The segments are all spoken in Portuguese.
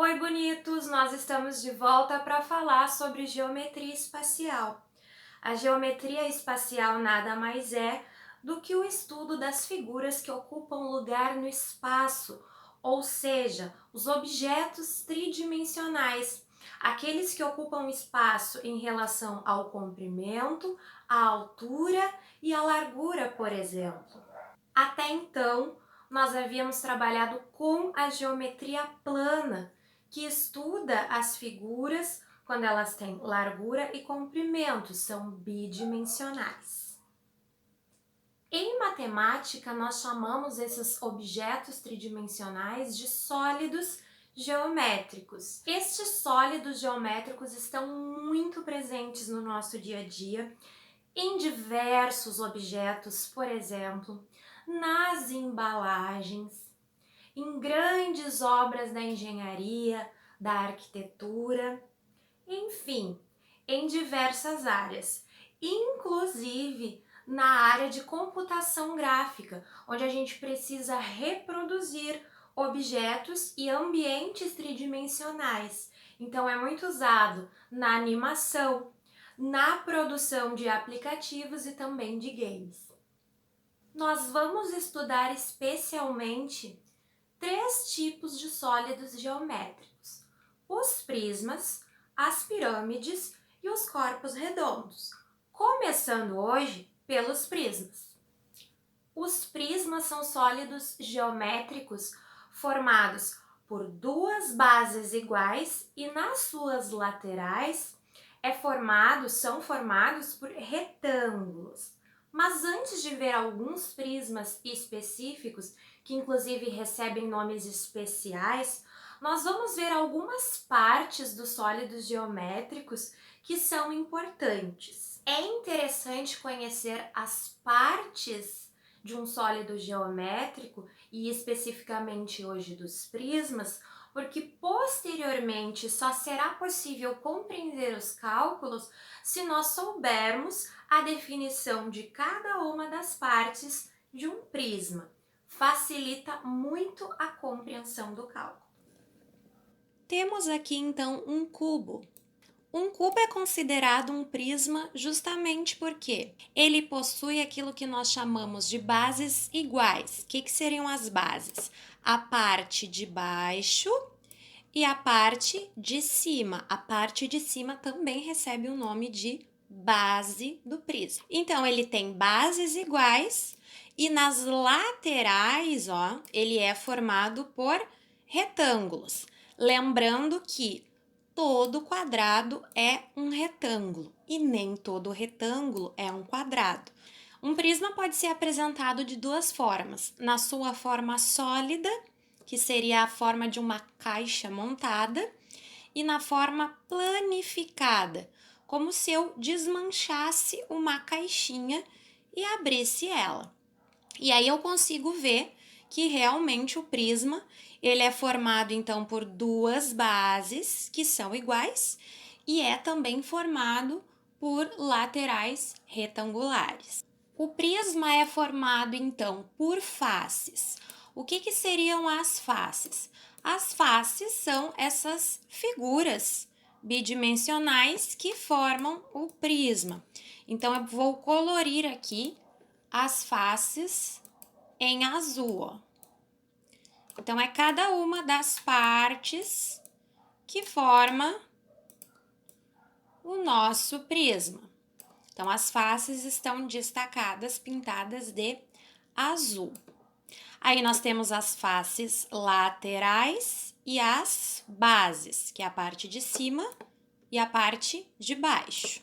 Oi, bonitos! Nós estamos de volta para falar sobre geometria espacial. A geometria espacial nada mais é do que o estudo das figuras que ocupam lugar no espaço, ou seja, os objetos tridimensionais, aqueles que ocupam espaço em relação ao comprimento, à altura e à largura, por exemplo. Até então, nós havíamos trabalhado com a geometria plana, que estuda as figuras quando elas têm largura e comprimento, são bidimensionais. Em matemática, nós chamamos esses objetos tridimensionais de sólidos geométricos. Estes sólidos geométricos estão muito presentes no nosso dia a dia, em diversos objetos, por exemplo, nas embalagens, em grandes obras da engenharia, da arquitetura, enfim, em diversas áreas, inclusive na área de computação gráfica, onde a gente precisa reproduzir objetos e ambientes tridimensionais. Então é muito usado na animação, na produção de aplicativos e também de games. Nós vamos estudar especialmente três tipos de sólidos geométricos: os prismas, as pirâmides e os corpos redondos, começando hoje pelos prismas. Os prismas são sólidos geométricos formados por duas bases iguais e nas suas laterais são formados por retângulos. Mas antes de ver alguns prismas específicos, que inclusive recebem nomes especiais, nós vamos ver algumas partes dos sólidos geométricos que são importantes. É interessante conhecer as partes de um sólido geométrico e especificamente hoje dos prismas, porque posteriormente só será possível compreender os cálculos se nós soubermos a definição de cada uma das partes de um prisma. Facilita muito a compreensão do cálculo. Temos aqui então um cubo. Um cubo é considerado um prisma justamente porque ele possui aquilo que nós chamamos de bases iguais. O que seriam as bases? A parte de baixo e a parte de cima. A parte de cima também recebe o nome de base do prisma. Então, ele tem bases iguais e nas laterais, ele é formado por retângulos. Lembrando que todo quadrado é um retângulo e nem todo retângulo é um quadrado. Um prisma pode ser apresentado de duas formas: na sua forma sólida, que seria a forma de uma caixa montada, e na forma planificada, como se eu desmanchasse uma caixinha e abrisse ela. E aí eu consigo ver que realmente o prisma ele é formado então por duas bases que são iguais e é também formado por laterais retangulares. O prisma é formado então por faces. O que seriam as faces? As faces são essas figuras bidimensionais que formam o prisma. Então eu vou colorir aqui as faces em azul. Então, é cada uma das partes que forma o nosso prisma. Então, as faces estão destacadas, pintadas de azul. Aí, nós temos as faces laterais e as bases, que é a parte de cima e a parte de baixo.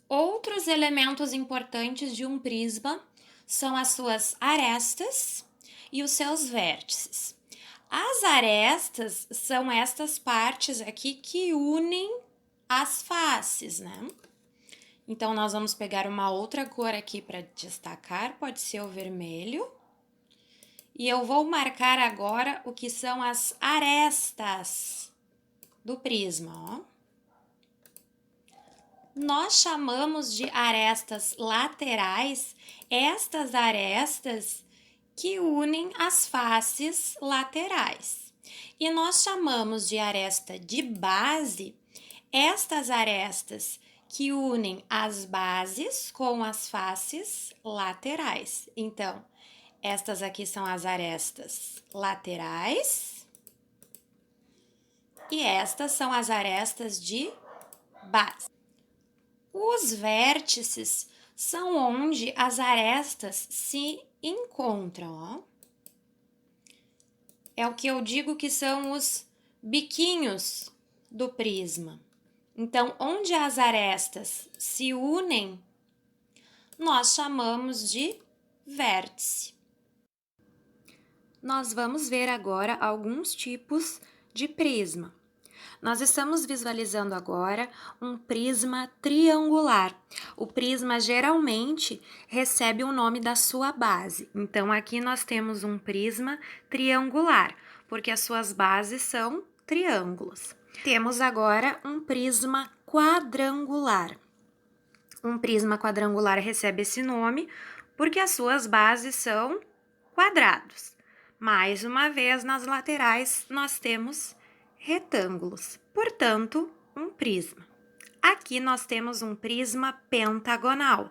Outros elementos importantes de um prisma são as suas arestas e os seus vértices. As arestas são estas partes aqui que unem as faces, né? Então, nós vamos pegar uma outra cor aqui para destacar, pode ser o vermelho. E eu vou marcar agora o que são as arestas do prisma, ó. Nós chamamos de arestas laterais estas arestas que unem as faces laterais. E nós chamamos de aresta de base estas arestas que unem as bases com as faces laterais. Então, estas aqui são as arestas laterais e estas são as arestas de base. Os vértices são onde as arestas se encontram, ó. É o que eu digo que são os biquinhos do prisma. Então, onde as arestas se unem, nós chamamos de vértice. Nós vamos ver agora alguns tipos de prisma. Nós estamos visualizando agora um prisma triangular. O prisma geralmente recebe o nome da sua base. Então, aqui nós temos um prisma triangular, porque as suas bases são triângulos. Temos agora um prisma quadrangular. Um prisma quadrangular recebe esse nome porque as suas bases são quadrados. Mais uma vez, nas laterais, nós temos retângulos, portanto, um prisma. Aqui nós temos um prisma pentagonal,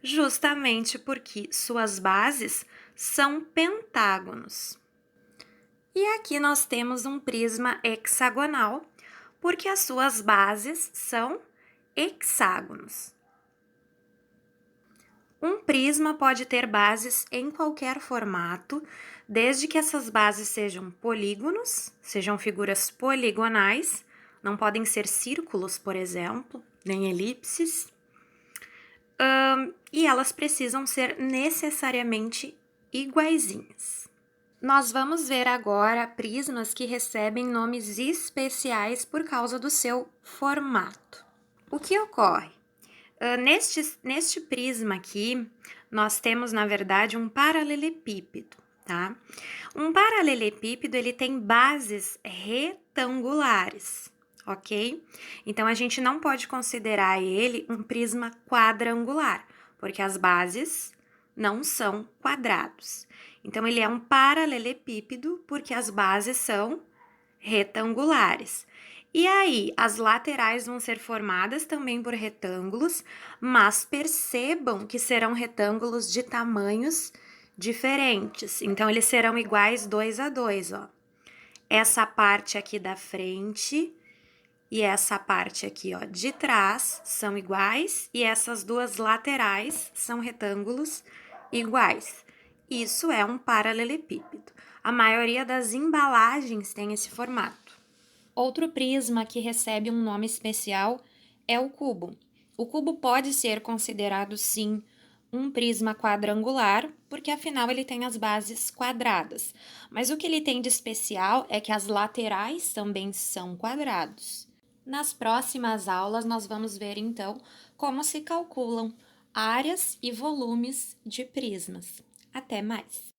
justamente porque suas bases são pentágonos. E aqui nós temos um prisma hexagonal, porque as suas bases são hexágonos. Um prisma pode ter bases em qualquer formato, desde que essas bases sejam polígonos, sejam figuras poligonais, não podem ser círculos, por exemplo, nem elipses, e elas precisam ser necessariamente iguaizinhas. Nós vamos ver agora prismas que recebem nomes especiais por causa do seu formato. O que ocorre? Neste prisma aqui, nós temos, na verdade, um paralelepípedo, tá? Um paralelepípedo, ele tem bases retangulares, ok? Então, a gente não pode considerar ele um prisma quadrangular, porque as bases não são quadrados. Então, ele é um paralelepípedo porque as bases são retangulares. E aí, as laterais vão ser formadas também por retângulos, mas percebam que serão retângulos de tamanhos diferentes. Então, eles serão iguais 2 a 2, ó. Essa parte aqui da frente e essa parte aqui, ó, de trás são iguais e essas duas laterais são retângulos iguais. Isso é um paralelepípedo. A maioria das embalagens tem esse formato. Outro prisma que recebe um nome especial é o cubo. O cubo pode ser considerado, sim, um prisma quadrangular, porque afinal ele tem as bases quadradas. Mas o que ele tem de especial é que as laterais também são quadrados. Nas próximas aulas, nós vamos ver, então, como se calculam áreas e volumes de prismas. Até mais!